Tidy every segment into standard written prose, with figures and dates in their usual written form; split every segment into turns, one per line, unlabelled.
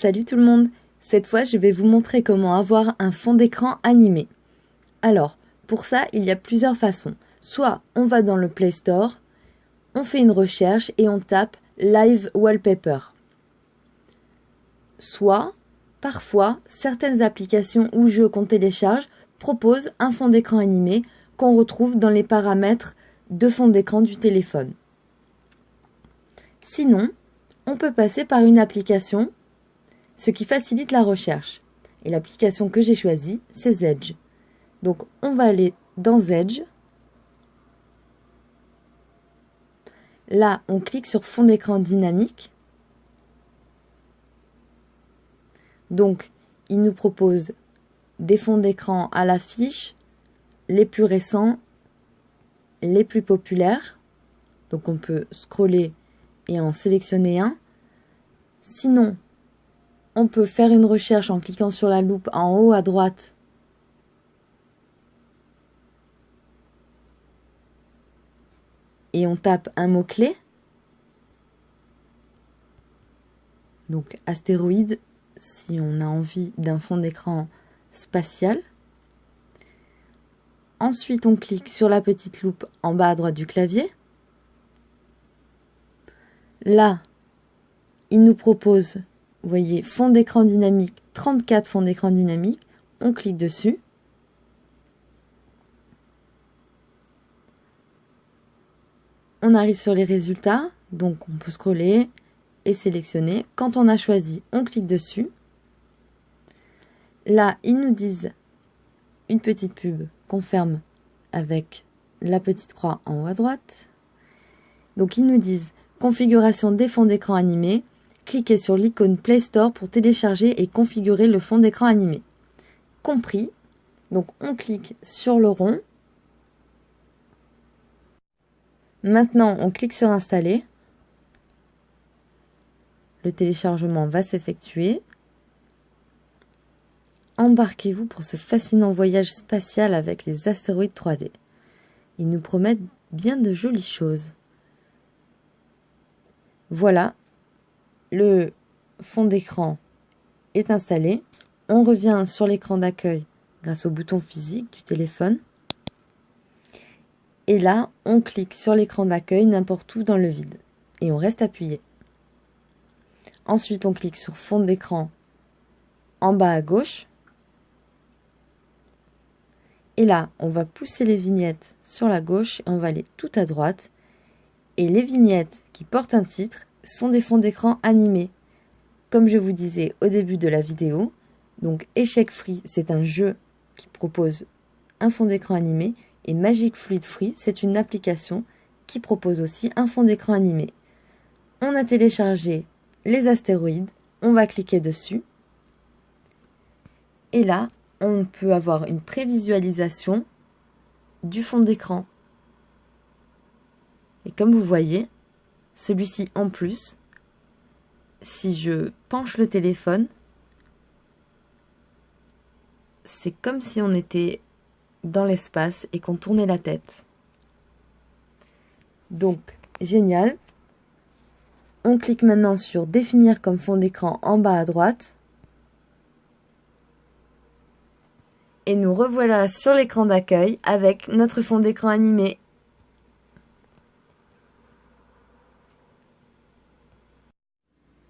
Salut tout le monde! Cette fois, je vais vous montrer comment avoir un fond d'écran animé. Alors, pour ça, il y a plusieurs façons. Soit on va dans le Play Store, on fait une recherche et on tape Live Wallpaper. Soit, parfois, certaines applications ou jeux qu'on télécharge proposent un fond d'écran animé qu'on retrouve dans les paramètres de fond d'écran du téléphone. Sinon, on peut passer par une application, ce qui facilite la recherche. Et l'application que j'ai choisie, c'est Zedge. Donc on va aller dans Zedge. Là, on clique sur fond d'écran dynamique. Donc, il nous propose des fonds d'écran à l'affiche, les plus récents, les plus populaires. Donc on peut scroller et en sélectionner un. Sinon, on peut faire une recherche en cliquant sur la loupe en haut à droite. Et on tape un mot-clé. Donc astéroïde, si on a envie d'un fond d'écran spatial. Ensuite, on clique sur la petite loupe en bas à droite du clavier. Là, il nous propose, vous voyez, fond d'écran dynamique, 34 fonds d'écran dynamiques. On clique dessus. On arrive sur les résultats, donc on peut scroller et sélectionner. Quand on a choisi, on clique dessus. Là, ils nous disent une petite pub qu'on ferme avec la petite croix en haut à droite. Donc ils nous disent configuration des fonds d'écran animés. Cliquez sur l'icône Play Store pour télécharger et configurer le fond d'écran animé. Compris. Donc on clique sur le rond. Maintenant, on clique sur installer. Le téléchargement va s'effectuer. Embarquez-vous pour ce fascinant voyage spatial avec les astéroïdes 3D. Ils nous promettent bien de jolies choses. Voilà, le fond d'écran est installé. On revient sur l'écran d'accueil grâce au bouton physique du téléphone. Et là, on clique sur l'écran d'accueil n'importe où dans le vide. Et on reste appuyé. Ensuite, on clique sur fond d'écran en bas à gauche. Et là, on va pousser les vignettes sur la gauche et on va aller tout à droite. Et les vignettes qui portent un titre sont des fonds d'écran animés. Comme je vous disais au début de la vidéo, donc Échec Free, c'est un jeu qui propose un fond d'écran animé. Et Magic Fluid Free, c'est une application qui propose aussi un fond d'écran animé. On a téléchargé les astéroïdes, on va cliquer dessus. Et là, on peut avoir une prévisualisation du fond d'écran. Et comme vous voyez, celui-ci en plus, si je penche le téléphone, c'est comme si on était dans l'espace et qu'on tournait la tête. Donc, génial. On clique maintenant sur définir comme fond d'écran en bas à droite. Et nous revoilà sur l'écran d'accueil avec notre fond d'écran animé.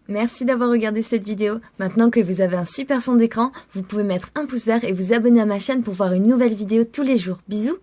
Merci d'avoir regardé cette vidéo. Maintenant que vous avez un super fond d'écran, vous pouvez mettre un pouce vert et vous abonner à ma chaîne pour voir une nouvelle vidéo tous les jours. Bisous!